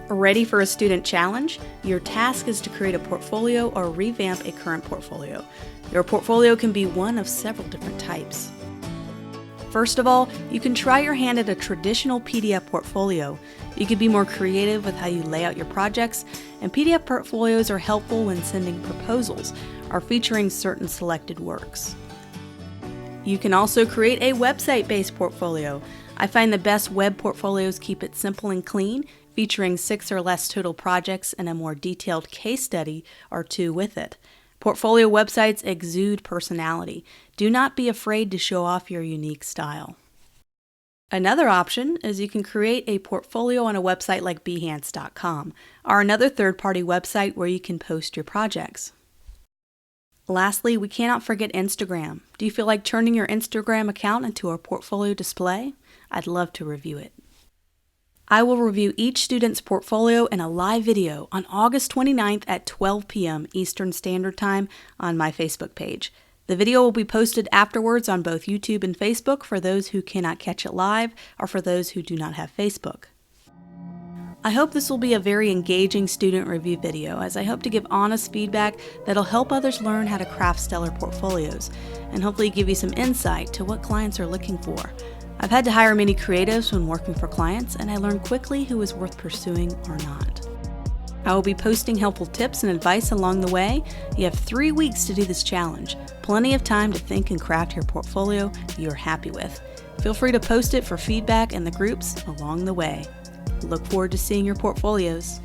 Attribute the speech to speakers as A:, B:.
A: Ready for a student challenge? Your task is to create a portfolio or revamp a current portfolio. Your portfolio can be one of several different types. First of all, you can try your hand at a traditional PDF portfolio. You can be more creative with how you lay out your projects, and PDF portfolios are helpful when sending proposals or featuring certain selected works. You can also create a website-based portfolio. I find the best web portfolios keep it simple and clean, featuring 6 or less total projects and a more detailed case study or 2 with it. Portfolio websites exude personality. Do not be afraid to show off your unique style. Another option is you can create a portfolio on a website like Behance.com or another third-party website where you can post your projects. Lastly, we cannot forget Instagram. Do you feel like turning your Instagram account into a portfolio display? I'd love to review it. I will review each student's portfolio in a live video on August 29th at 12 p.m. Eastern Standard Time on my Facebook page. The video will be posted afterwards on both YouTube and Facebook for those who cannot catch it live or for those who do not have Facebook. I hope this will be a very engaging student review video, as I hope to give honest feedback that'll help others learn how to craft stellar portfolios and hopefully give you some insight to what clients are looking for. I've had to hire many creatives when working for clients, and I learned quickly who is worth pursuing or not. I will be posting helpful tips and advice along the way. You have 3 weeks to do this challenge. Plenty of time to think and craft your portfolio you're happy with. Feel free to post it for feedback in the groups along the way. Look forward to seeing your portfolios.